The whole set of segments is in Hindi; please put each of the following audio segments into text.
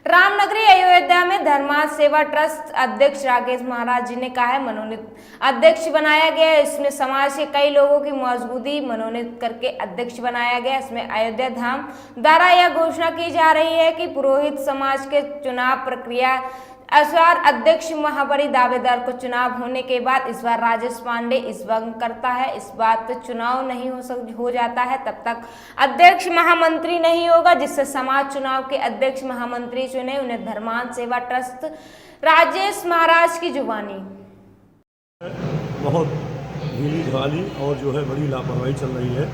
रामनगरी अयोध्या में धर्मार्थ सेवा ट्रस्ट अध्यक्ष राकेश महाराज जी ने कहा है मनोनीत अध्यक्ष बनाया गया। इसमें समाज के कई लोगों की मौजूदगी मनोनीत करके अध्यक्ष बनाया गया। इसमें अयोध्या धाम द्वारा यह घोषणा की जा रही है कि पुरोहित समाज के चुनाव प्रक्रिया इस बार अध्यक्ष महाबली दावेदार को चुनाव होने के बाद इस बार राजेश पांडे इस वक्त करता है। इस बार तो चुनाव नहीं हो जाता है तब तक अध्यक्ष महामंत्री नहीं होगा, जिससे समाज चुनाव के अध्यक्ष महामंत्री चुने। उन्हें धर्मार्थ सेवा ट्रस्ट राजेश महाराज की जुबानी बहुत ढीली ढाली और जो है बड़ी लापरवाही चल रही है,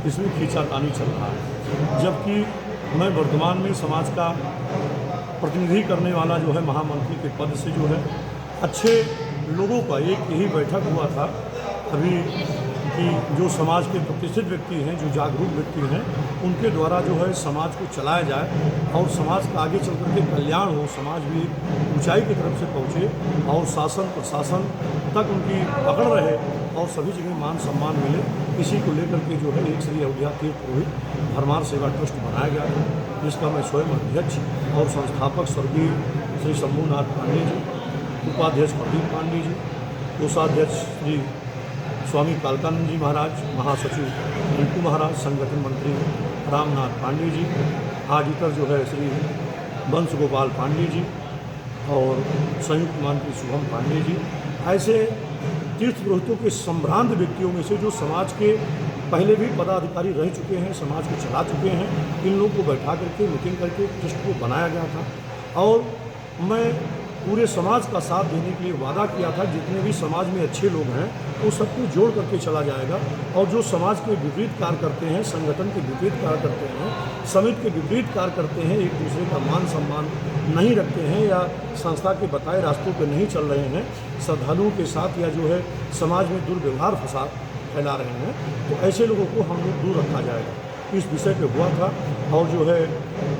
इसमें खींचातानी चल रहा है। जबकि मैं वर्तमान में समाज का प्रतिनिधि करने वाला जो है महामंत्री के पद से जो है अच्छे लोगों का एक यही बैठक हुआ था अभी कि जो समाज के प्रतिष्ठित व्यक्ति हैं, जो जागरूक व्यक्ति हैं, उनके द्वारा जो है समाज को चलाया जाए और समाज का आगे चल कर के कल्याण हो, समाज भी एक ऊंचाई की तरफ से पहुँचे और शासन प्रशासन तक उनकी पकड़ रहे और सभी जगह मान सम्मान मिले। इसी को लेकर के जो है एक श्री अयोध्या तीर्थ पुरोहित धर्मार्थ सेवा ट्रस्ट बनाया गया है, जिसका मैं स्वयं अध्यक्ष और संस्थापक स्वर्गीय श्री शंभूनाथ पांडे जी, उपाध्यक्ष प्रदीप पांडे जी, कोषाध्यक्ष श्री स्वामी कालकानंद जी महाराज, महासचिव रिंकू महाराज, संगठन मंत्री रामनाथ पांडे जी, ऑडिटर जो है श्री वंश गोपाल पांडे जी और संयुक्त मंत्री शुभम पांडे जी, ऐसे तीर्थ पुरोहितों के संभ्रांत व्यक्तियों में से जो समाज के पहले भी पदाधिकारी रह चुके हैं, समाज को चला चुके हैं, इन लोगों को बैठा करके मीटिंग करके ट्रस्ट को बनाया गया था। और मैं पूरे समाज का साथ देने के लिए वादा किया था, जितने भी समाज में अच्छे लोग हैं वो सबको जोड़ करके चला जाएगा। और जो समाज के विपरीत कार्य करते हैं, संगठन के विपरीत कार्य करते हैं, समिति के विपरीत कार्य करते हैं, एक दूसरे का मान सम्मान नहीं रखते हैं या संस्था के बताए रास्तों पर नहीं चल रहे हैं, श्रद्धालुओं के साथ या जो है समाज में दुर्व्यवहार फसाद फैला रहे हैं, तो ऐसे लोगों को हम लोग दूर रखा जाएगा। इस विषय पे हुआ था और जो है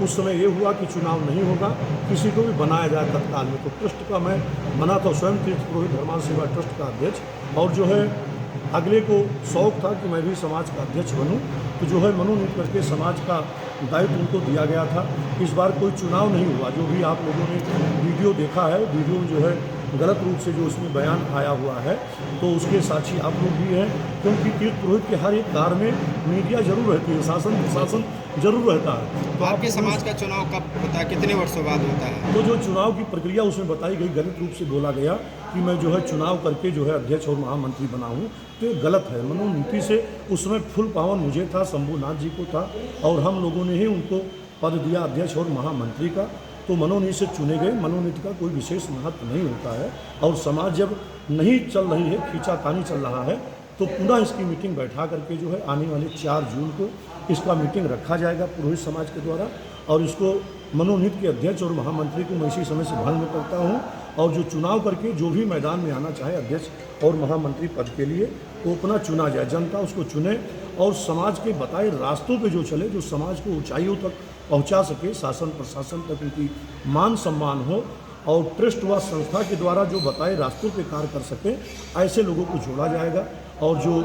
उस समय ये हुआ कि चुनाव नहीं होगा, किसी को भी बनाया जाए तत्काल में। तो ट्रस्ट का मैं बना था स्वयं तीर्थ पुरोहित धर्मार्थ सेवा ट्रस्ट का अध्यक्ष, और जो है अगले को शौक था कि मैं भी समाज का अध्यक्ष बनूं, तो जो है मनोनीत करके समाज का दायित्व उनको दिया गया था। इस बार कोई चुनाव नहीं हुआ। जो भी आप लोगों ने वीडियो देखा है, वीडियो में जो है गलत रूप से जो उसमें बयान आया हुआ है, तो उसके साक्षी आप लोग भी हैं, क्योंकि तीर्थ पुरोहित के हर एक कार्य में मीडिया जरूर रहती है, शासन प्रशासन जरूर रहता है। तो आपके समाज का चुनाव कब होता है, कितने वर्षों बाद होता है? तो जो चुनाव की प्रक्रिया उसमें बताई गई, गलत रूप से बोला गया कि मैं जो है चुनाव करके जो है अध्यक्ष और महामंत्री बना हूँ, तो ये गलत है। मनोनीति से उसमें फुल पावन मुझे था, शंभूनाथ जी को था, और हम लोगों ने ही उनको पद दिया अध्यक्ष और महामंत्री का। तो मनोनीत से चुने गए। मनोनीति का कोई विशेष महत्व नहीं होता है, और समाज जब नहीं चल रही है, खींचातानी चल रहा है, तो पुनः इसकी मीटिंग बैठा करके जो है आने वाले 4 जून को इसका मीटिंग रखा जाएगा पुरोहित समाज के द्वारा, और इसको मनोनीत के अध्यक्ष और महामंत्री को मैं इसी समय से भंग करता हूँ। और जो चुनाव करके जो भी मैदान में आना चाहे अध्यक्ष और महामंत्री पद के लिए, वो अपना चुना जाए, जनता उसको चुने और समाज के बताए रास्तों पे जो चले, जो समाज को ऊंचाइयों तक पहुंचा सके, शासन प्रशासन तक उनकी मान सम्मान हो, और ट्रस्ट व संस्था के द्वारा जो बताए रास्तों पे कार्य कर सके, ऐसे लोगों को जोड़ा जाएगा। और जो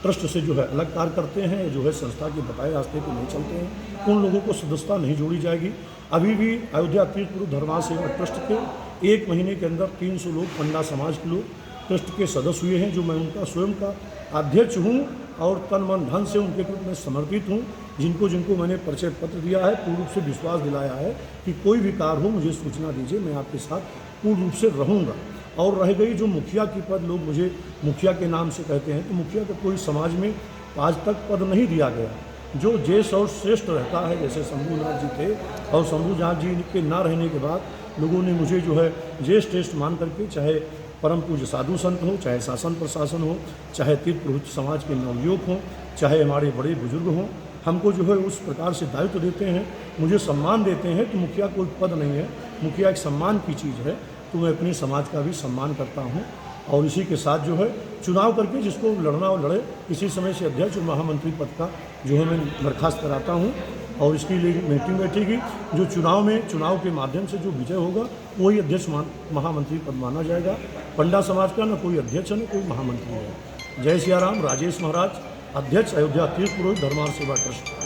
ट्रस्ट से जो है अलग कार्य करते हैं, जो है संस्था के बताए रास्ते पे नहीं चलते हैं, उन लोगों को सदस्यता नहीं जोड़ी जाएगी। अभी भी अयोध्या तीर्थ पुरोहित धर्मार्थ सेवा ट्रस्ट के 1 महीने के अंदर 300 लोग पंडा समाज के लोग ट्रस्ट के सदस्य हुए हैं, जो मैं उनका स्वयं का अध्यक्ष हूँ और तन मन धन से उनके प्रति मैं समर्पित हूँ। जिनको मैंने परिचय पत्र दिया है, पूर्ण रूप से विश्वास दिलाया है कि कोई भी कार्य हो मुझे सूचना दीजिए, मैं आपके साथ पूर्ण रूप से रहूँगा। और रह गई जो मुखिया की पद, लोग मुझे मुखिया के नाम से कहते हैं, तो मुखिया का कोई समाज में आज तक पद नहीं दिया गया। जो ज्येष्ठ और श्रेष्ठ रहता है, जैसे शंभूनाथ जी थे, और शंभूनाथ जी के ना रहने के बाद लोगों ने मुझे जो है ज्येष्ठ श्रेष्ठ मान करके, चाहे परम पूज्य साधु संत हो, चाहे शासन प्रशासन हो, चाहे तीर्थ पुरोहित समाज के नवयुवक हों, चाहे हमारे बड़े बुजुर्ग हों, हमको जो है उस प्रकार से दायित्व देते हैं, मुझे सम्मान देते हैं। तो मुखिया कोई पद नहीं है, मुखिया एक सम्मान की चीज़ है। तो मैं अपने समाज का भी सम्मान करता हूँ, और इसी के साथ जो है चुनाव करके जिसको लड़ना हो लड़े। इसी समय से अध्यक्ष और महामंत्री पद का जो है मैं दरखास्त कराता हूँ, और इसके लिए मीटिंग बैठेगी। जो चुनाव के माध्यम से जो विजय होगा वही अध्यक्ष महामंत्री पद माना जाएगा। पंडा समाज का न कोई अध्यक्ष है न कोई महामंत्री है। जय सिया राम। राजेश महाराज, अध्यक्ष अयोध्या तीर्थ पुरोहित धर्मार्थ सेवा ट्रस्ट।